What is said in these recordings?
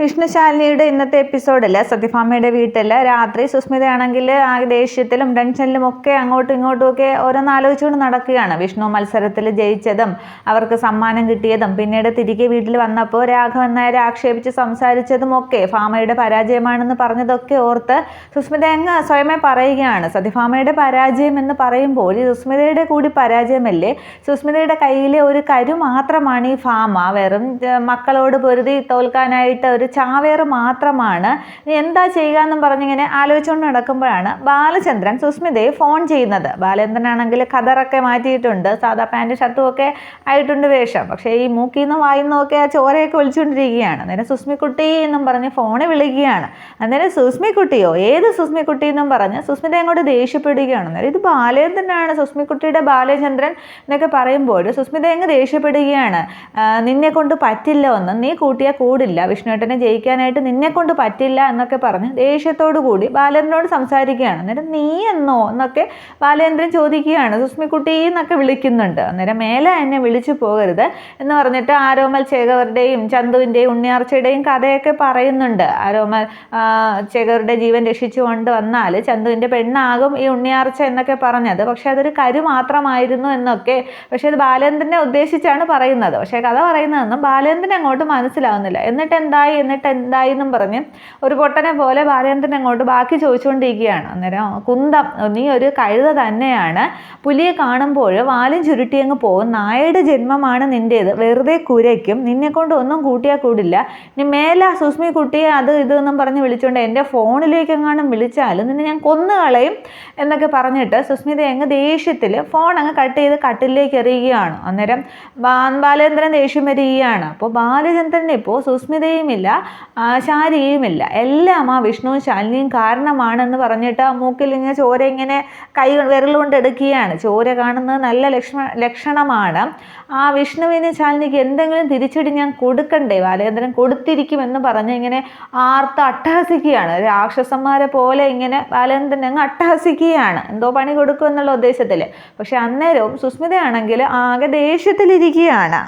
വിഷ്ണുശാലിനിയുടെ ഇന്നത്തെ എപ്പിസോഡിൽ സത്യഭാമയുടെ വീട്ടിൽ രാത്രി സുസ്മിതയാണെങ്കിൽ ആ ദേഷ്യത്തിലും ടെൻഷനിലും ഒക്കെ അങ്ങോട്ടും ഇങ്ങോട്ടും ഒക്കെ ഓരോന്ന് ആലോചിച്ചുകൊണ്ട് നടക്കുകയാണ്. വിഷ്ണു മത്സരത്തിൽ ജയിച്ചതും അവർക്ക് സമ്മാനം കിട്ടിയതും പിന്നീട് തിരികെ വീട്ടിൽ വന്നപ്പോൾ രാഘവൻ നായരെ ആക്ഷേപിച്ച് സംസാരിച്ചതും ഒക്കെ ഭാമയുടെ പരാജയമാണെന്ന് പറഞ്ഞതൊക്കെ ഓർത്ത് സുസ്മിത അങ്ങ് സ്വയമേ പറയുകയാണ്. സത്യഭാമയുടെ പരാജയം എന്ന് പറയുമ്പോൾ സുസ്മിതയുടെ കൂടി പരാജയമല്ലേ? സുസ്മിതയുടെ കയ്യിലെ ഒരു കരു മാത്രമാണ് ഈ ഭാമ. വെറും മക്കളോട് പൊരുതി തോൽക്കാനായിട്ട് ഒരു ചാവേറ് മാത്രമാണ്. ഇനി എന്താ ചെയ്യുക എന്നും പറഞ്ഞിങ്ങനെ ആലോചിച്ചുകൊണ്ട് നടക്കുമ്പോഴാണ് ബാലചന്ദ്രൻ സുസ്മിതയെ ഫോൺ ചെയ്യുന്നത്. ബാലചന്ദ്രനാണെങ്കിൽ ഖദറൊക്കെ മാറ്റിയിട്ടുണ്ട്, സാധാ പാൻറ് ഷർട്ടും ഒക്കെ ആയിട്ടുണ്ട് വേഷം. പക്ഷേ ഈ മൂക്കിൽ നിന്നും വായിന്നും ഒക്കെ ആ ചോരയൊക്കെ ഒളിച്ചുകൊണ്ടിരിക്കുകയാണ്. അന്നേരം സുസ്മിക്കുട്ടി എന്നും പറഞ്ഞ് ഫോണിൽ വിളിക്കുകയാണ്. അന്നേരം സുസ്മിക്കുട്ടിയോ, ഏത് സുസ്മിക്കുട്ടി എന്നും പറഞ്ഞ് സുസ്മിത അങ്ങോട്ട് ദേഷ്യപ്പെടുകയാണ്. അന്നേരം ഇത് ബാലചന്ദ്രനാണ്, സുസ്മിക്കുട്ടിയുടെ ബാലചന്ദ്രൻ എന്നൊക്കെ പറയുമ്പോൾ സുസ്മിത അങ്ങ് ദേഷ്യപ്പെടുകയാണ്. നിന്നെ കൊണ്ട് പറ്റില്ല, ഒന്നും നീ കൂട്ടിയാൽ കൂടില്ല, വിഷ്ണുവേട്ടനെ ജയിക്കാനായിട്ട് നിന്നെ കൊണ്ട് പറ്റില്ല എന്നൊക്കെ പറഞ്ഞ് ദേഷ്യത്തോടു കൂടി ബാലേന്ദ്രനോട് സംസാരിക്കുകയാണ്. അന്നേരം നീ എന്നോ എന്നൊക്കെ ബാലേന്ദ്രൻ ചോദിക്കുകയാണ്. സുസ്മിക്കുട്ടി എന്നൊക്കെ വിളിക്കുന്നുണ്ട്. അന്നേരം മേലെ എന്നെ വിളിച്ചു പോകരുത് എന്ന് പറഞ്ഞിട്ട് ആരോമൽ ചേകവരുടെയും ചന്തുവിൻ്റെയും ഉണ്ണിയാർച്ചയുടെയും കഥയൊക്കെ പറയുന്നുണ്ട്. ആരോമൽ ചേകവരുടെ ജീവൻ രക്ഷിച്ചു കൊണ്ട് വന്നാൽ ചന്തുവിൻ്റെ പെണ്ണാകും ഈ ഉണ്ണിയാർച്ച എന്നൊക്കെ പറഞ്ഞത്. പക്ഷെ അതൊരു കരു മാത്രമായിരുന്നു എന്നൊക്കെ. പക്ഷെ അത് ബാലേന്ദ്രനെ ഉദ്ദേശിച്ചാണ് പറയുന്നത്. പക്ഷേ കഥ പറയുന്നതൊന്നും ബാലേന്ദ്രൻ അങ്ങോട്ട് മനസ്സിലാവുന്നില്ല. എന്നിട്ട് എന്തായി എന്നും പറഞ്ഞ് ഒരു പൊട്ടനെ പോലെ ബാലേന്ദ്രൻ അങ്ങോട്ട് ബാക്കി ചോദിച്ചുകൊണ്ടിരിക്കുകയാണ്. അന്നേരം കുന്തം, നീ ഒരു കഴുത തന്നെയാണ്, പുലിയെ കാണുമ്പോൾ വാലും ചുരുട്ടി അങ്ങ് പോകും, നായയുടെ ജന്മമാണ് നിൻ്റേത്, വെറുതെ കുരയ്ക്കും, നിന്നെ കൊണ്ട് ഒന്നും കൂട്ടിയാൽ കൂടില്ല, ഇനി മേല സുസ്മി കുട്ടിയെ അത് ഇതെന്നും പറഞ്ഞ് വിളിച്ചുകൊണ്ട് എൻ്റെ ഫോണിലേക്ക് എങ്ങാനും വിളിച്ചാൽ നിന്നെ ഞാൻ കൊന്നുകളയും എന്നൊക്കെ പറഞ്ഞിട്ട് സുസ്മിത അങ്ങ് ദേഷ്യത്തിൽ ഫോൺ അങ്ങ് കട്ട് ചെയ്ത് കട്ടിലേക്ക് എറിയുകയാണ്. അന്നേരം ബാലേന്ദ്രൻ ദേഷ്യം വരികയാണ്. അപ്പോൾ ബാലചന്ദ്രൻ ഇപ്പോൾ സുസ്മിതയുമില്ല, ശാരിയുമില്ല, എല്ലാം ആ വിഷ്ണുവും ശാലിനിയും കാരണമാണെന്ന് പറഞ്ഞിട്ട് ആ മൂക്കിൽ ഇങ്ങനെ ചോര ഇങ്ങനെ വിരലുകൊണ്ട് എടുക്കുകയാണ്. ചോര കാണുന്നത് നല്ല ലക്ഷണമാണ്. ആ വിഷ്ണുവിന് ശാലിനിക്ക് എന്തെങ്കിലും തിരിച്ചടി ഞാൻ കൊടുക്കണ്ടേ, ബാലേന്ദ്രൻ കൊടുത്തിരിക്കുമെന്ന് പറഞ്ഞ് ഇങ്ങനെ ആർത്ത് അട്ടഹസിക്കുകയാണ്. രാക്ഷസന്മാരെ പോലെ ഇങ്ങനെ ബാലേന്ദ്രൻ അങ്ങ് അട്ടഹസിക്കുകയാണ്, എന്തോ പണി കൊടുക്കും എന്നുള്ള ഉദ്ദേശത്തിൽ. പക്ഷെ അന്നേരവും സുസ്മിതയാണെങ്കിൽ ആകെ ദേഷ്യത്തിലിരിക്കുകയാണ്.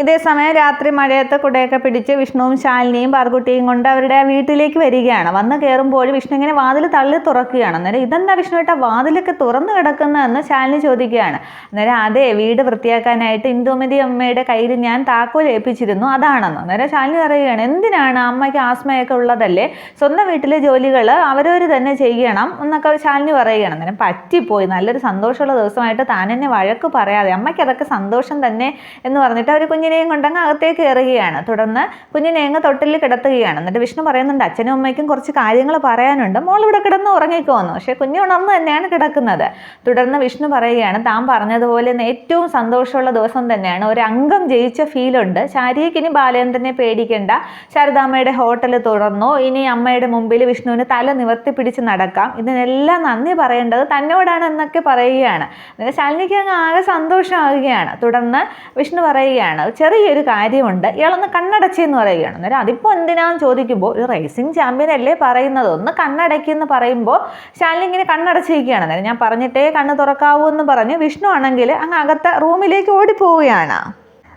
ഇതേസമയം രാത്രി മഴയത്ത് കുടയൊക്കെ പിടിച്ച് വിഷ്ണുവും ശാലിനിയും പാർക്കുട്ടിയും കൊണ്ട് അവരുടെ വീട്ടിലേക്ക് വരികയാണ്. വന്ന് കയറുമ്പോൾ വിഷ്ണു ഇങ്ങനെ വാതിൽ തള്ളി തുറക്കുകയാണ്. അന്നേരം ഇതെന്താ വിഷ്ണുവേട്ട വാതിലൊക്കെ തുറന്നു കിടക്കുന്നതെന്ന് ശാലിനി ചോദിക്കുകയാണ്. അന്നേരം അതെ, വീട് വൃത്തിയാക്കാനായിട്ട് ഇന്ദുമതി അമ്മയുടെ കയ്യിൽ ഞാൻ താക്കോൽ ഏൽപ്പിച്ചിരുന്നു, അതാണെന്ന്. അന്നേരം ശാലിനി പറയുകയാണ്, എന്തിനാണ്, അമ്മയ്ക്ക് ആസ്മയൊക്കെ ഉള്ളതല്ലേ, സ്വന്തം വീട്ടിലെ ജോലികൾ അവരവർ തന്നെ ചെയ്യണം എന്നൊക്കെ ശാലിനി പറയുകയാണ്. അന്നേരം പറ്റിപ്പോയി, നല്ലൊരു സന്തോഷമുള്ള ദിവസമായിട്ട് താൻ എന്നെ വഴക്ക് പറയാതെ, അമ്മയ്ക്ക് അതൊക്കെ സന്തോഷം തന്നെ എന്ന് പറഞ്ഞിട്ട് അവർ കുഞ്ഞിനെയും കൊണ്ടങ്ങ് അകത്തേക്ക് കയറുകയാണ്. തുടർന്ന് കുഞ്ഞിനെ അങ്ങ് തൊട്ടിൽ കിടത്തുകയാണ്. എന്നിട്ട് വിഷ്ണു പറയുന്നുണ്ട്, അച്ഛനും അമ്മയ്ക്കും കുറച്ച് കാര്യങ്ങൾ പറയാനുണ്ട്, മോൾ ഇവിടെ കിടന്ന് ഉറങ്ങിക്കോന്നു. പക്ഷേ കുഞ്ഞ് ഉണർന്ന് തന്നെയാണ് കിടക്കുന്നത്. തുടർന്ന് വിഷ്ണു പറയുകയാണ്, താൻ പറഞ്ഞതുപോലെ ഏറ്റവും സന്തോഷമുള്ള ദിവസം തന്നെയാണ്, ഒരു അംഗം ജയിച്ച ഫീലുണ്ട്, ശാരിക്ക് ഇനി ബാലേന്ദ്രനെ പേടിക്കേണ്ട, ശാരദാമ്മയുടെ ഹോട്ടൽ തുറന്നു, ഇനി അമ്മയുടെ മുമ്പിൽ വിഷ്ണുവിന് തല നിവർത്തി പിടിച്ച് നടക്കാം, ഇതിനെല്ലാം നന്ദി പറയേണ്ടത് തന്നോടാണ് എന്നൊക്കെ പറയുകയാണ്. അന്നേരം ശാലിനിക്ക് അങ്ങ് ആകെ സന്തോഷമാവുകയാണ്. തുടർന്ന് വിഷ്ണു പറയുകയാണ്, ചെറിയൊരു കാര്യമുണ്ട്, ഇയാളൊന്ന് കണ്ണടച്ചെന്ന് പറയുകയാണ്. അന്നേരം അതിപ്പോൾ എന്തിനാന്ന് ചോദിക്കുമ്പോൾ, ഒരു റേസിംഗ് ചാമ്പ്യൻ അല്ലേ പറയുന്നത്, ഒന്ന് കണ്ണടയ്ക്കെന്ന് പറയുമ്പോൾ ശാലിനി ഇങ്ങനെ കണ്ണടച്ചിരിക്കുകയാണ്. അന്നേരം ഞാൻ പറഞ്ഞിട്ടേ കണ്ണ് തുറക്കാവൂ എന്ന് പറഞ്ഞ് വിഷ്ണു ആണെങ്കിൽ അങ്ങ് അകത്തെ റൂമിലേക്ക് ഓടിപ്പോവുകയാണ്.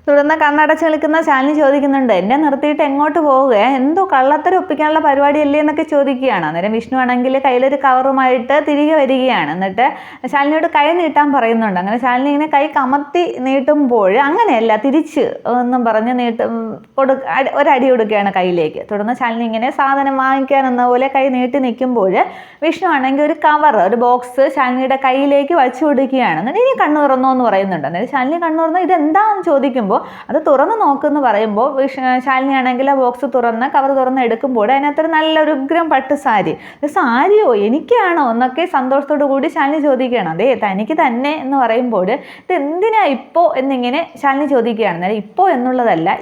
തുടർന്ന് കണ്ണടച്ച് നിൽക്കുന്ന ശാലിനി ചോദിക്കുന്നുണ്ട്, എന്നെ നിർത്തിയിട്ട് എങ്ങോട്ട് പോവുക, എന്തോ കള്ളത്തരം ഒപ്പിക്കാനുള്ള പരിപാടിയല്ലേ എന്നൊക്കെ ചോദിക്കുകയാണ്. അന്നേരം വിഷ്ണു ആണെങ്കിൽ കയ്യിലൊരു കവറുമായിട്ട് തിരികെ വരികയാണ്. എന്നിട്ട് ശാലിനിയോട് കൈ നീട്ടാൻ പറയുന്നുണ്ട്. അങ്ങനെ ശാലിനി ഇങ്ങനെ കൈ കമത്തി നീട്ടുമ്പോൾ അങ്ങനെയല്ല, തിരിച്ച് എന്നും പറഞ്ഞ് ഒരടി കൊടുക്കുകയാണ് കയ്യിലേക്ക്. തുടർന്ന് ശാലിനി ഇങ്ങനെ സാധനം വാങ്ങിക്കാനെന്ന പോലെ കൈ നീട്ടി നിൽക്കുമ്പോൾ വിഷ്ണു ആണെങ്കിൽ ഒരു കവർ, ഒരു ബോക്സ് ശാലിനിയുടെ കയ്യിലേക്ക് വച്ചു കൊടുക്കുകയാണ്. എന്നിട്ട് ഇനി കണ്ണു തുറന്നോ എന്ന് പറയുന്നുണ്ട്. അന്നേരം ശാലിനി കണ്ണു തുറന്നോ, ഇതെന്താണെന്ന് ചോദിക്കുമ്പോൾ അത് തുറന്ന് നോക്കുമെന്ന് പറയുമ്പോൾ ശാലിനി ആണെങ്കിൽ ആ ബോക്സ് തുറന്ന് കവർ തുറന്ന് എടുക്കുമ്പോൾ അതിനകത്തൊരു നല്ലൊരു ഉഗ്രം പട്ട് സാരി. സാരിയോ, എനിക്കാണോ എന്നൊക്കെ സന്തോഷത്തോടു കൂടി ശാലിനി ചോദിക്കുകയാണ്. അതെ, തനിക്ക് തന്നെ എന്ന് പറയുമ്പോൾ ഇത് എന്തിനാ ഇപ്പോൾ എന്നിങ്ങനെ ശാലിനി ചോദിക്കുകയാണ്. അന്നേരം ഇപ്പോൾ എന്നുള്ളതല്ല,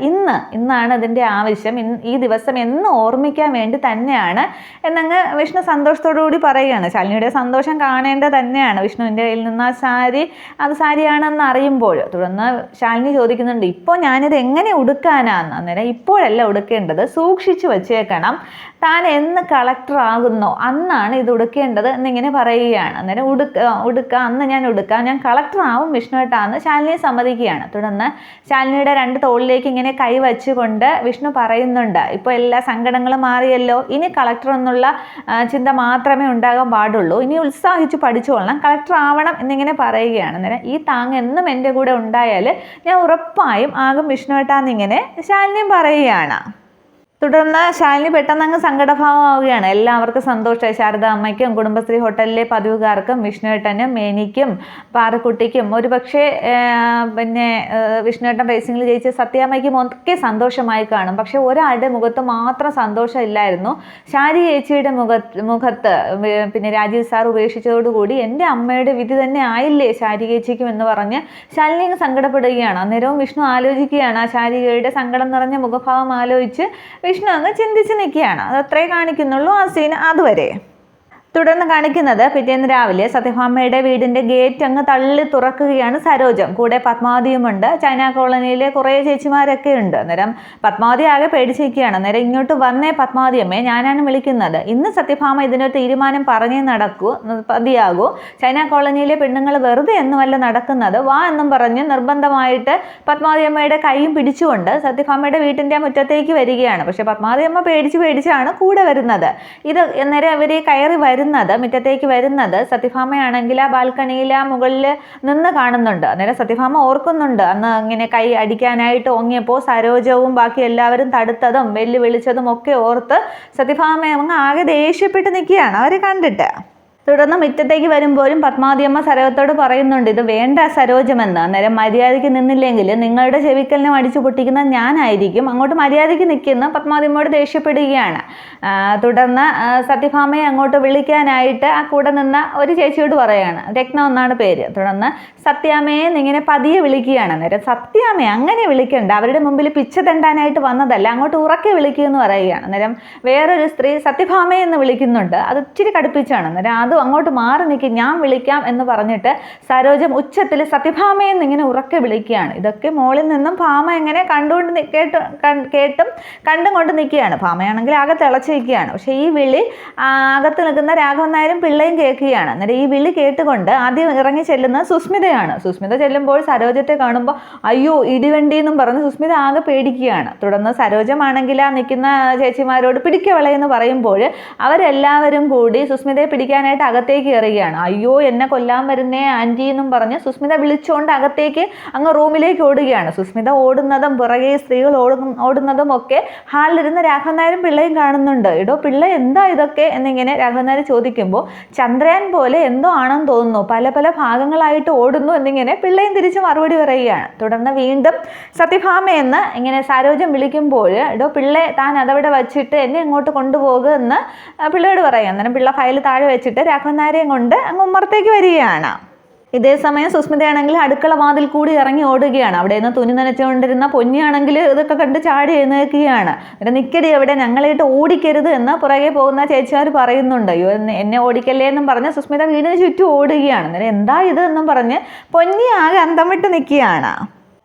ഇന്നാണ് അതിൻ്റെ ആവശ്യം, ഈ ദിവസം എന്ന് ഓർമ്മിക്കാൻ വേണ്ടി തന്നെയാണ് എന്നങ്ങ് വിഷ്ണു സന്തോഷത്തോടു കൂടി പറയുകയാണ്. ശാലിനിയുടെ സന്തോഷം കാണേണ്ടത് തന്നെയാണ്. വിഷ്ണുവിൻ്റെ കയ്യിൽ നിന്ന് ആ സാരി അത് സാരിയാണെന്ന് അറിയുമ്പോൾ. തുടർന്ന് ശാലിനി ചോദിക്കുന്നുണ്ട്, പറയുന്നുണ്ട്, ഇപ്പോൾ ഞാനിത് എങ്ങനെ ഉടുക്കാനാന്ന്. അന്നേരം ഇപ്പോഴല്ല ഉടുക്കേണ്ടത്, സൂക്ഷിച്ചു വച്ചേക്കണം, താൻ എന്ന് കളക്ടർ ആകുന്നോ അന്നാണ് ഇത് ഉടുക്കേണ്ടത് എന്നിങ്ങനെ പറയുകയാണ്. അന്നേരം ഉടുക്കാം, അന്ന് ഞാൻ ഉടുക്കാം, ഞാൻ കളക്ടർ ആവും വിഷ്ണുവേട്ടാന്ന് ശാലിനി സമ്മതിക്കുകയാണ്. തുടർന്ന് ശാലിനിയുടെ 2 തോളിലേക്ക് ഇങ്ങനെ കൈ വച്ചുകൊണ്ട് വിഷ്ണു പറയുന്നുണ്ട്, ഇപ്പോൾ എല്ലാ സങ്കടങ്ങളും മാറിയല്ലോ, ഇനി കളക്ടർ എന്നുള്ള ചിന്ത മാത്രമേ ഉണ്ടാകാൻ പാടുള്ളൂ, ഇനി ഉത്സാഹിച്ച് പഠിച്ചുകൊള്ളണം, കളക്ടർ ആവണം എന്നിങ്ങനെ പറയുകയാണ്. അന്നേരം ഈ താങ് എന്നും എൻ്റെ കൂടെ ഉണ്ടായാൽ ഞാൻ ഉറപ്പായും ആകും വിഷ്ണുവേട്ടാന്നിങ്ങനെ ശാലിനിയും പറയുകയാണ്. തുടർന്ന് ശാലിനി പെട്ടെന്ന് അങ്ങ് സങ്കടഭാവമാവുകയാണ്. എല്ലാവർക്കും സന്തോഷമായി, ശാരദ അമ്മയ്ക്കും കുടുംബശ്രീ ഹോട്ടലിലെ പതിവുകാർക്കും വിഷ്ണുവേട്ടനും മേനിക്കും പാറക്കുട്ടിക്കും ഒരുപക്ഷെ പിന്നെ വിഷ്ണുവേട്ടൻ റേസിംഗിൽ ജയിച്ച സത്യാമ്മയ്ക്കും ഒക്കെ സന്തോഷമായി കാണും. പക്ഷെ ഒരാളുടെ മുഖത്ത് മാത്രം സന്തോഷമില്ലായിരുന്നു. ശാരി ചേച്ചിയുടെ മുഖത്ത് പിന്നെ രാജീവ് സാർ ഉപേക്ഷിച്ചതോടുകൂടി എൻ്റെ അമ്മയുടെ വിധി തന്നെ ആയില്ലേ ശാരി ചേച്ചിക്കും എന്ന് പറഞ്ഞ് ശാലിനി സങ്കടപ്പെടുകയാണ്. അന്നേരവും വിഷ്ണു ആലോചിക്കുകയാണ്, ആ ശാരികയുടെ സങ്കടം നിറഞ്ഞ മുഖഭാവം ആലോചിച്ച് വിഷ്ണു അങ്ങ് ചിന്തിച്ച് നിൽക്കുകയാണ്. അത് അത്രേ കാണിക്കുന്നുള്ളൂ ആ സീൻ. അതുവരെ തുടർന്ന് കാണിക്കുന്നത് പിറ്റേന്ന് രാവിലെ സത്യഭാമയുടെ വീടിൻ്റെ ഗേറ്റ് അങ്ങ് തള്ളി തുറക്കുകയാണ് സരോജം. കൂടെ പത്മാവതിയുമുണ്ട്. ചൈന കോളനിയിലെ കുറേ ചേച്ചിമാരൊക്കെ ഉണ്ട്. അന്നേരം പത്മാവതി ആകെ പേടിച്ചിരിക്കുകയാണ്. അന്നേരം ഇങ്ങോട്ട് വന്നേ പത്മാവതിയമ്മേ, ഞാനാണ് വിളിക്കുന്നത്. ഇന്ന് സത്യഭാമ ഇതിനൊരു തീരുമാനം പറഞ്ഞേ മതിയാകൂ. ചൈന കോളനിയിലെ പെണ്ണുങ്ങൾ വെറുതെ എന്നുമല്ല നടക്കുന്നത്, വാ എന്നും പറഞ്ഞ് നിർബന്ധമായിട്ട് പത്മാവതിയമ്മയുടെ കൈയും പിടിച്ചുകൊണ്ട് സത്യഭാമയുടെ വീട്ടിൻ്റെ മുറ്റത്തേക്ക് വരികയാണ്. പക്ഷെ പത്മാവതിയമ്മ പേടിച്ചാണ് കൂടെ വരുന്നത്. ഇത് അന്നേരം ഇവർ കയറി മുറ്റത്തേക്ക് വരുന്നത് സത്യഭാമയാണെങ്കിൽ ആ ബാൽക്കണിയിൽ ആ മുകളിൽ നിന്ന് കാണുന്നുണ്ട്. അന്നേരം സത്യഭാമ ഓർക്കുന്നുണ്ട്, അന്ന് ഇങ്ങനെ കൈ അടിക്കാനായിട്ട് ഓങ്ങിയപ്പോൾ സരോജവും ബാക്കി എല്ലാവരും തടുത്തതും വെല്ലുവിളിച്ചതും ഒക്കെ ഓർത്ത് സത്യഭാമ അങ്ങ് ആകെ ദേഷ്യപ്പെട്ട് നിൽക്കുകയാണ് അവരെ കണ്ടിട്ട്. തുടർന്ന് മുറ്റത്തേക്ക് വരുമ്പോഴും പത്മാവതിയമ്മ സരോജത്തോട് പറയുന്നുണ്ട്, ഇത് വേണ്ട സരോജമെന്ന്. അന്നേരം മര്യാദയ്ക്ക് നിന്നില്ലെങ്കിൽ നിങ്ങളുടെ ചെവിക്കലിനെ അടിച്ചു പൊട്ടിക്കുന്നത് ഞാനായിരിക്കും, അങ്ങോട്ട് മര്യാദയ്ക്ക് നിൽക്കുന്ന പത്മാവതിയമ്മയോട് ദേഷ്യപ്പെടുകയാണ്. തുടർന്ന് സത്യഭാമയെ അങ്ങോട്ട് വിളിക്കാനായിട്ട് ആ കൂടെ നിന്ന ഒരു ചേച്ചിയോട് പറയുകയാണ്, രത്ന എന്നാണ് പേര്. തുടർന്ന് സത്യാമ്മയെ ഇങ്ങനെ പതിയെ വിളിക്കുകയാണ്. അന്നേരം സത്യാമ്മയെ അങ്ങനെ വിളിക്കണ്ട, അവരുടെ മുമ്പിൽ പിച്ച തെണ്ടാനായിട്ട് വന്നതല്ല, അങ്ങോട്ട് ഉറക്കെ വിളിക്കുമെന്ന് പറയുകയാണ്. അന്നേരം വേറൊരു സ്ത്രീ സത്യഭാമയെ എന്ന് വിളിക്കുന്നുണ്ട്, അത് ഇച്ചിരി കടുപ്പിച്ചാണ്. അന്നേരം അത് അങ്ങോട്ട് മാറി നിൽക്കി, ഞാൻ വിളിക്കാം എന്ന് പറഞ്ഞിട്ട് സരോജം ഉച്ചത്തിൽ സത്യഭാമയെന്ന് ഇങ്ങനെ ഉറക്കെ വിളിക്കുകയാണ്. ഇതൊക്കെ മുകളിൽ നിന്നും ഭാമ ഇങ്ങനെ കേട്ടും കണ്ടും കൊണ്ട് നിൽക്കുകയാണ്. ഭാമയാണെങ്കിൽ ആകെ തിളച്ചിരിക്കുകയാണ്. പക്ഷെ ഈ വിളി അകത്ത് നിൽക്കുന്ന രാഘവൻ നായരും പിള്ളയും കേൾക്കുകയാണ്. അന്നേരം ഈ വിളി കേട്ടുകൊണ്ട് ആദ്യം ഇറങ്ങി ചെല്ലുന്നത് സുസ്മിതയാണ്. സുസ്മിത ചെല്ലുമ്പോൾ സരോജത്തെ കാണുമ്പോൾ അയ്യോ ഇടിവണ്ടി എന്നും പറഞ്ഞ് സുസ്മിത ആകെ പേടിക്കുകയാണ്. തുടർന്ന് സരോജമാണെങ്കിൽ ആ നിൽക്കുന്ന ചേച്ചിമാരോട് പിടിക്കവളയെന്ന് പറയുമ്പോൾ അവരെല്ലാവരും കൂടി സുസ്മിതയെ പിടിക്കാനായിട്ട് അകത്തേക്ക് കയറുകയാണ്. അയ്യോ എന്നെ കൊല്ലാൻ വരുന്നേ ആൻറ്റി എന്നും പറഞ്ഞ് സുസ്മിത വിളിച്ചുകൊണ്ട് അകത്തേക്ക് അങ്ങ് റൂമിലേക്ക് ഓടുകയാണ്. സുസ്മിത ഓടുന്നതും പുറകെ സ്ത്രീകൾ ഓടുന്നതും ഒക്കെ ഹാളിലിരുന്ന് രാഘവൻ നായരും പിള്ളയും കാണുന്നുണ്ട്. എടോ പിള്ള എന്താ ഇതൊക്കെ എന്നിങ്ങനെ രാഘവൻ നായർ ചോദിക്കുമ്പോൾ ചന്ദ്രയാൻ പോലെ എന്തോ ആണെന്ന് തോന്നുന്നു, പല പല ഭാഗങ്ങളായിട്ട് ഓടുന്നു എന്നിങ്ങനെ പിള്ളയും തിരിച്ച് മറുപടി പറയുകയാണ്. തുടർന്ന് വീണ്ടും സത്യഭാമയെന്ന് ഇങ്ങനെ സരോജം വിളിക്കുമ്പോൾ എടോ പിള്ളെ താൻ അതവിടെ വച്ചിട്ട് എന്നെ ഇങ്ങോട്ട് കൊണ്ടുപോകുക എന്ന് പിള്ളയോട് പറയാം. അന്നേരം പിള്ള ഫയൽ താഴെ വെച്ചിട്ട് രാഘവൻ നായരെയും കൊണ്ട് അങ്ങ് ഉമ്മറത്തേക്ക് വരികയാണ്. ഇതേസമയം സുസ്മിതയാണെങ്കിൽ അടുക്കള വാതിൽ കൂടി ഇറങ്ങി ഓടുകയാണ്. അവിടെ നിന്ന് തുണി നനച്ചുകൊണ്ടിരുന്ന പൊന്നിയാണെങ്കിൽ ഇതൊക്കെ കണ്ട് ചാടി എഴുന്നേൽക്കുകയാണ്. എന്നിട്ട് നിൽക്കടി എവിടെ, ഞങ്ങളായിട്ട് ഓടിക്കരുത് എന്ന് പുറകെ പോകുന്ന ചേച്ചിമാർ പറയുന്നുണ്ട്. അയ്യോ എന്നെ ഓടിക്കല്ലേ എന്നും പറഞ്ഞ് സുസ്മിത വീടിന് ചുറ്റും ഓടുകയാണ്. അന്നേരം എന്താ ഇത് എന്നും പറഞ്ഞ് പൊന്നി ആകെ അന്തം വിട്ട് നിൽക്കുകയാണ്.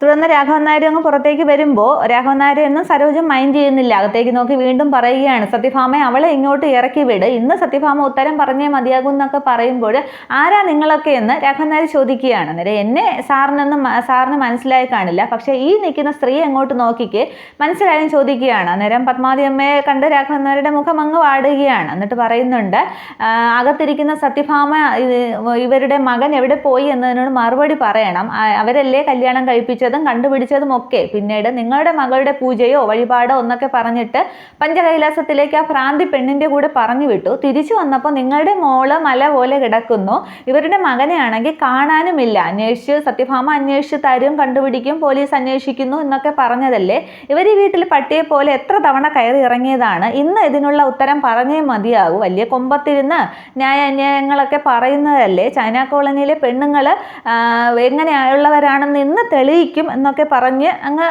തുടർന്ന് രാഘവൻ നായർ അങ്ങ് പുറത്തേക്ക് വരുമ്പോൾ രാഘവൻ നായർ എന്നും സരോജം മൈൻഡ് ചെയ്യുന്നില്ല. അകത്തേക്ക് നോക്കി വീണ്ടും പറയുകയാണ്, സത്യഭാമ അവളെ ഇങ്ങോട്ട് ഇറക്കി വിട്, ഇന്ന് സത്യഭാമ ഉത്തരം പറഞ്ഞേ മതിയാകും എന്നൊക്കെ പറയുമ്പോൾ ആരാ നിങ്ങളൊക്കെ എന്ന് രാഘവൻ നായർ ചോദിക്കുകയാണ്. അന്നേരം എന്നെ സാറിന് മനസ്സിലായി കാണില്ല, പക്ഷേ ഈ നിൽക്കുന്ന സ്ത്രീ അങ്ങോട്ട് നോക്കിക്ക് മനസ്സിലായും ചോദിക്കുകയാണ്. അന്നേരം പത്മാവതി അമ്മയെ കണ്ട് രാഘവൻ നായരുടെ മുഖം അങ്ങ് വാടുകയാണ്. എന്നിട്ട് പറയുന്നുണ്ട്, അകത്തിരിക്കുന്ന സത്യഭാമ ഇവരുടെ മകൻ എവിടെ പോയി എന്നതിനോട് മറുപടി പറയണം, അവരല്ലേ കല്യാണം കഴിപ്പിച്ചത് കണ്ടുപിടിച്ചതും ഒക്കെ. പിന്നീട് നിങ്ങളുടെ മകളുടെ പൂജയോ വഴിപാടോ എന്നൊക്കെ പറഞ്ഞിട്ട് പഞ്ചകൈലാസത്തിലേക്ക് ആ ഭ്രാന്തി പെണ്ണിന്റെ കൂടെ പറഞ്ഞു വിട്ടു. തിരിച്ചു വന്നപ്പോൾ നിങ്ങളുടെ മോള് മല പോലെ കിടക്കുന്നു, ഇവരുടെ മകനെ ആണെങ്കിൽ കാണാനുമില്ല, സത്യഭാമ അന്വേഷിച്ച് തരും, കണ്ടുപിടിക്കും, പോലീസ് അന്വേഷിക്കുന്നു എന്നൊക്കെ പറഞ്ഞതല്ലേ. ഇവർ ഈ വീട്ടിൽ പട്ടിയെ പോലെ എത്ര തവണ കയറി ഇറങ്ങിയതാണ്, ഇന്ന് ഇതിനുള്ള ഉത്തരം പറഞ്ഞേ മതിയാകൂ. വലിയ കൊമ്പത്തിരുന്ന് ന്യായങ്ങളൊക്കെ പറയുന്നതല്ലേ. ചൈന കോളനിയിലെ പെണ്ണുങ്ങൾ എങ്ങനെയുള്ളവരാണെന്ന് ഇന്ന് തെളിയിക്കും പിടിക്കും എന്നൊക്കെ പറഞ്ഞ് അങ്ങ്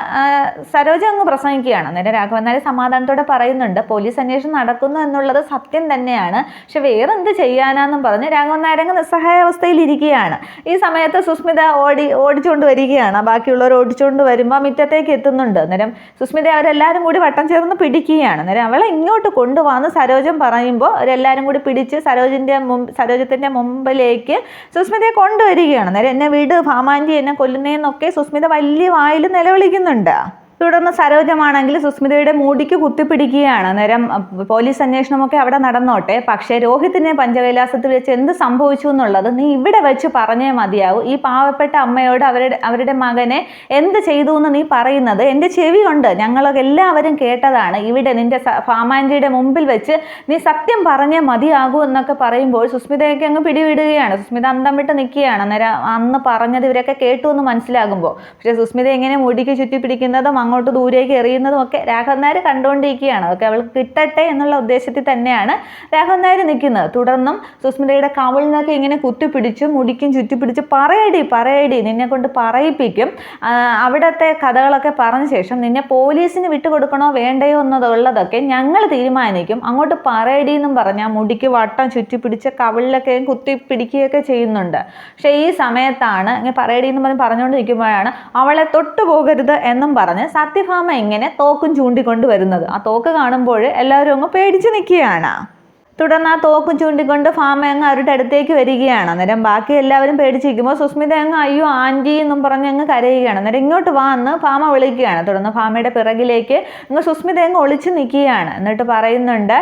സരോജ അങ്ങ് പ്രസംഗിക്കുകയാണ്. അന്നേരം രാഘവൻ നായർ സമാധാനത്തോടെ പറയുന്നുണ്ട് പോലീസ് അന്വേഷണം നടക്കുന്നു എന്നുള്ളത് സത്യം തന്നെയാണ്, പക്ഷെ വേറെന്ത് ചെയ്യാനാന്നും പറഞ്ഞ് രാഘവൻ നായർ അങ്ങ് നിസ്സഹായാവസ്ഥയിൽ ഇരിക്കുകയാണ്. ഈ സമയത്ത് സുസ്മിത ഓടിച്ചുകൊണ്ട് വരികയാണ്. ബാക്കിയുള്ളവർ ഓടിച്ചുകൊണ്ട് വരുമ്പോൾ മുറ്റത്തേക്ക് എത്തുന്നുണ്ട്. അന്നേരം സുസ്മിത അവരെല്ലാവരും കൂടി വട്ടം ചേർന്ന് പിടിക്കുകയാണ്. അന്നേരം അവളെ ഇങ്ങോട്ട് കൊണ്ടുവന്ന് സരോജം പറയുമ്പോൾ അവരെല്ലാവരും കൂടി പിടിച്ച് സരോജത്തിൻ്റെ മുമ്പിലേക്ക് സുസ്മിതയെ കൊണ്ടുവരികയാണ്. അന്നേരം എന്നെ വീട് ഭാമാൻറ്റി എന്നെ കൊല്ലുന്നതെന്നൊക്കെ സുസ്മിത വലിയ വായിൽ നിലവിളിക്കുന്നുണ്ട്. തുടർന്ന് സരോജമാണെങ്കിൽ സുസ്മിതയുടെ മൂടിക്ക് കുത്തിപ്പിടിക്കുകയാണ്. അന്നേരം പോലീസ് അന്വേഷണമൊക്കെ അവിടെ നടന്നോട്ടെ, പക്ഷേ രോഹിത്തിനെ പഞ്ചകൈലാസത്തിൽ വെച്ച് എന്ത് സംഭവിച്ചു എന്നുള്ളത് നീ ഇവിടെ വെച്ച് പറഞ്ഞേ മതിയാവും. ഈ പാവപ്പെട്ട അമ്മയോട് അവരുടെ മകനെ എന്ത് ചെയ്തു എന്ന് നീ പറയുന്നത് എൻ്റെ ചെവി കൊണ്ട് ഞങ്ങളൊക്കെ എല്ലാവരും കേട്ടതാണ്. ഇവിടെ നിന്റെ ഭാമാൻറ്റിയുടെ മുമ്പിൽ വെച്ച് നീ സത്യം പറഞ്ഞേ മതിയാകൂ എന്നൊക്കെ പറയുമ്പോൾ സുസ്മിതയൊക്കെ അങ്ങ് പിടിവിടുകയാണ്. സുസ്മിത അന്തം വിട്ട് നിൽക്കുകയാണ്. അന്നേരം അന്ന് പറഞ്ഞത് ഇവരൊക്കെ കേട്ടു എന്ന് മനസ്സിലാകുമ്പോൾ, പക്ഷേ സുസ്മിത എങ്ങനെ മുടിക്ക് ചുറ്റി പിടിക്കുന്നതും അങ്ങോട്ട് ദൂരേക്ക് എറിയുന്നതും ഒക്കെ രാഘവൻ നായർ കണ്ടുകൊണ്ടിരിക്കുകയാണ്. അതൊക്കെ അവൾക്ക് കിട്ടട്ടെ എന്നുള്ള ഉദ്ദേശത്തിൽ തന്നെയാണ് രാഘവൻ നായർ നിൽക്കുന്നത്. തുടർന്നും സുസ്മിതയുടെ കവിളിനൊക്കെ ഇങ്ങനെ കുത്തിപ്പിടിച്ച് മുടിക്കും ചുറ്റിപ്പിടിച്ച് പറയടി നിന്നെ കൊണ്ട് പറയിപ്പിക്കും, അവിടുത്തെ കഥകളൊക്കെ പറഞ്ഞ ശേഷം നിന്നെ പോലീസിന് വിട്ടുകൊടുക്കണോ വേണ്ടയോ എന്നുള്ളതൊക്കെ ഞങ്ങൾ തീരുമാനിക്കും, അങ്ങോട്ട് പറയടി എന്നും പറഞ്ഞ് ആ മുടിക്ക് വട്ടം ചുറ്റിപ്പിടിച്ച് കവിളിലൊക്കെ കുത്തിപ്പിടിക്കുകയൊക്കെ ചെയ്യുന്നുണ്ട്. പക്ഷേ ഈ സമയത്താണ് ഇങ്ങനെ പറയടി എന്ന് പറഞ്ഞുകൊണ്ടിരിക്കുമ്പോഴാണ് അവളെ തൊട്ടുപോകരുത് എന്നും പറഞ്ഞ് സത്യഭാമ ഇങ്ങനെ തോക്കും ചൂണ്ടിക്കൊണ്ട് വരുന്നത്. ആ തോക്ക് കാണുമ്പോൾ എല്ലാവരും അങ്ങ് പേടിച്ച് നിൽക്കുകയാണ്. തുടർന്ന് ആ തോക്കും ചൂണ്ടിക്കൊണ്ട് ഭാമ അങ്ങ് അവരുടെ അടുത്തേക്ക് വരികയാണ്. അന്നേരം ബാക്കി എല്ലാവരും പേടിച്ചിരിക്കുമ്പോൾ സുസ്മിത അങ്ങ് അയ്യോ ആൻറ്റി എന്നും പറഞ്ഞ് അങ്ങ് കരയുകയാണ്. അന്നേരം ഇങ്ങോട്ട് വാ എന്ന് ഭാമ വിളിക്കുകയാണ്. തുടർന്ന് ഭാമയുടെ പിറകിലേക്ക് അങ്ങ് സുസ്മിത അങ്ങ് ഒളിച്ചു നിൽക്കുകയാണ്. എന്നിട്ട് പറയുന്നുണ്ട്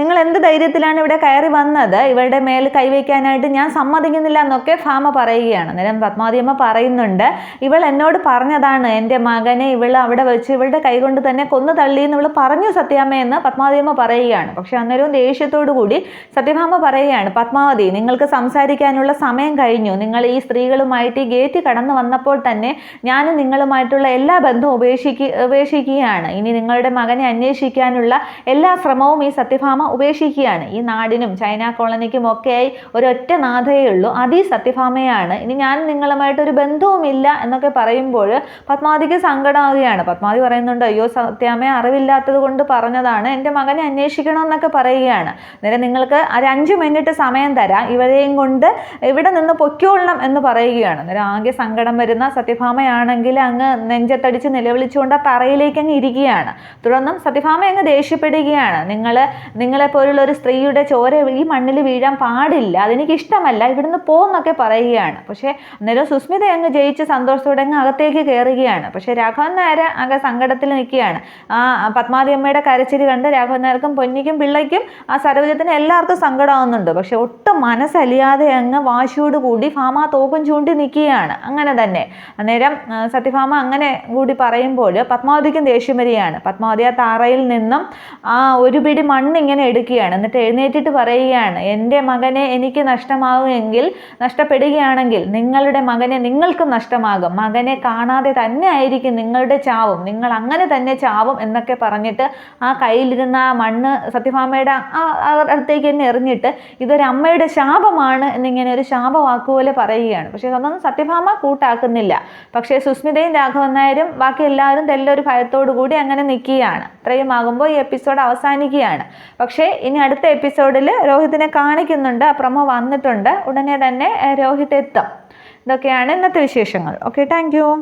നിങ്ങൾ എന്ത് ധൈര്യത്തിലാണ് ഇവിടെ കയറി വന്നത്, ഇവരുടെ മേൽ കൈവയ്ക്കാനായിട്ട് ഞാൻ സമ്മതിക്കുന്നില്ല എന്നൊക്കെ ഭാമ പറയുകയാണ്. അന്നേരം പത്മാവതിയമ്മ പറയുന്നുണ്ട് ഇവൾ എന്നോട് പറഞ്ഞതാണ് എൻ്റെ മകനെ ഇവൾ അവിടെ വെച്ച് ഇവളുടെ കൈകൊണ്ട് തന്നെ കൊന്നു തള്ളിയെന്ന് ഇവൾ പറഞ്ഞു സത്യാമ്മയെന്ന് പത്മാവതിയമ്മ പറയുകയാണ്. പക്ഷെ അന്നേരവും ദേഷ്യത്തോടു കൂടി സത്യഭാമ പറയുകയാണ് പത്മാവതി നിങ്ങൾക്ക് സംസാരിക്കാനുള്ള സമയം കഴിഞ്ഞു, നിങ്ങൾ ഈ സ്ത്രീകളുമായിട്ട് ഈ ഗേറ്റ് കടന്നു വന്നപ്പോൾ തന്നെ ഞാൻ നിങ്ങളുമായിട്ടുള്ള എല്ലാ ബന്ധവും ഉപേക്ഷിക്കുകയാണ്. ഇനി നിങ്ങളുടെ മകനെ അന്വേഷിക്കാനുള്ള എല്ലാ ശ്രമവും ഈ സത്യഭാമ ഉപേക്ഷിക്കുകയാണ്. ഈ നാടിനും ചൈന കോളനിക്കും ഒക്കെയായി ഒരൊറ്റ നാഥയേ ഉള്ളൂ, അത് ഈ സത്യഭാമയാണ്. ഇനി ഞാൻ നിങ്ങളുമായിട്ടൊരു ബന്ധവുമില്ല എന്നൊക്കെ പറയുമ്പോൾ പത്മാവതിക്ക് സങ്കടമാവുകയാണ്. പത്മാവതി പറയുന്നുണ്ട് അയ്യോ സത്യാമ്മയെ അറിവില്ലാത്തത് കൊണ്ട് പറഞ്ഞതാണ്, എൻ്റെ മകനെ അന്വേഷിക്കണമെന്നൊക്കെ പറയുകയാണ്. അന്നേരം നിങ്ങൾക്ക് ഒരു 5 മിനിറ്റ് സമയം തരാം, ഇവരെയും കൊണ്ട് ഇവിടെ നിന്ന് പൊയ്ക്കോളണം എന്ന് പറയുകയാണ്. അന്നേരം ആകെ സങ്കടം വരുന്ന സത്യഭാമയാണെങ്കിൽ അങ്ങ് നെഞ്ചത്തടിച്ച് നിലവിളിച്ചുകൊണ്ട് ആ തറയിലേക്ക് അങ്ങ് ഇരിക്കുകയാണ്. തുടർന്നും സത്യഭാമ അങ്ങ് ദേഷ്യപ്പെടുകയാണ്. നിങ്ങളെപ്പോലുള്ള ഒരു സ്ത്രീയുടെ ചോര ഈ മണ്ണിൽ വീഴാൻ പാടില്ല, അതെനിക്ക് ഇഷ്ടമല്ല, ഇവിടുന്ന് പോകുന്നൊക്കെ പറയുകയാണ്. പക്ഷേ അന്നേരം സുസ്മിത അങ്ങ് ജയിച്ച് സന്തോഷത്തോടെ അങ്ങ് അകത്തേക്ക് കയറുകയാണ്. പക്ഷേ രാഘവൻ നായർ ആകെ സങ്കടത്തിൽ നിൽക്കുകയാണ്. ആ പത്മാവതിയമ്മയുടെ കരച്ചിൽ കണ്ട് രാഘവൻ നായർക്കും പൊന്നിക്കും പിള്ളയ്ക്കും ആ സരോജത്തിന് എല്ലാവർക്കും സങ്കടമാവുന്നുണ്ട്. പക്ഷെ ഒട്ടും മനസ്സലിയാതെ അങ്ങ് വാശിയോട് കൂടി ഭാമ തോക്കും ചൂണ്ടി നിൽക്കുകയാണ്. അങ്ങനെ തന്നെ അന്നേരം സത്യഭാമ അങ്ങനെ കൂടി പറയുമ്പോൾ പത്മാവതിക്കും ദേഷ്യം വരികയാണ്. പത്മാവതി ആ താറയിൽ നിന്നും ആ ഒരു പിടി മണ്ണ് ഇങ്ങനെ എടുക്കുകയാണ്. എന്നിട്ട് എഴുന്നേറ്റിട്ട് പറയുകയാണ് എൻ്റെ മകനെ എനിക്ക് നഷ്ടപ്പെടുകയാണെങ്കിൽ നിങ്ങളുടെ മകനെ നിങ്ങൾക്കും നഷ്ടമാകും, മകനെ കാണാതെ തന്നെ ആയിരിക്കും നിങ്ങളുടെ ചാവും, നിങ്ങൾ അങ്ങനെ തന്നെ ചാവും എന്നൊക്കെ പറഞ്ഞിട്ട് ആ കയ്യിലിരുന്ന ആ മണ്ണ് സത്യഭാമയുടെ അടുത്തേക്ക് തന്നെ എറിഞ്ഞിട്ട് ഇതൊരു അമ്മയുടെ ശാപമാണ് എന്നിങ്ങനെ ഒരു ശാപവാക്കുപോലെ പറയുകയാണ്. പക്ഷേ അതൊന്നും സത്യഭാമ കൂട്ടാക്കുന്നില്ല. പക്ഷേ സുസ്മിതയും രാഘവൻ നായരും ബാക്കി എല്ലാവരും തെല്ലൊരു ഭയത്തോടു കൂടി അങ്ങനെ നിൽക്കുകയാണ്. ഇത്രയും ആകുമ്പോൾ ഈ എപ്പിസോഡ് അവസാനിക്കുകയാണ്. പക്ഷേ ഇനി അടുത്ത എപ്പിസോഡിൽ രോഹിത്തിനെ കാണിക്കുന്നുണ്ട്, ആ പ്രൊമോ വന്നിട്ടുണ്ട്, ഉടനെ തന്നെ രോഹിത് എത്തും. ഇതൊക്കെയാണ് ഇന്നത്തെ വിശേഷങ്ങൾ. Okay, thank you.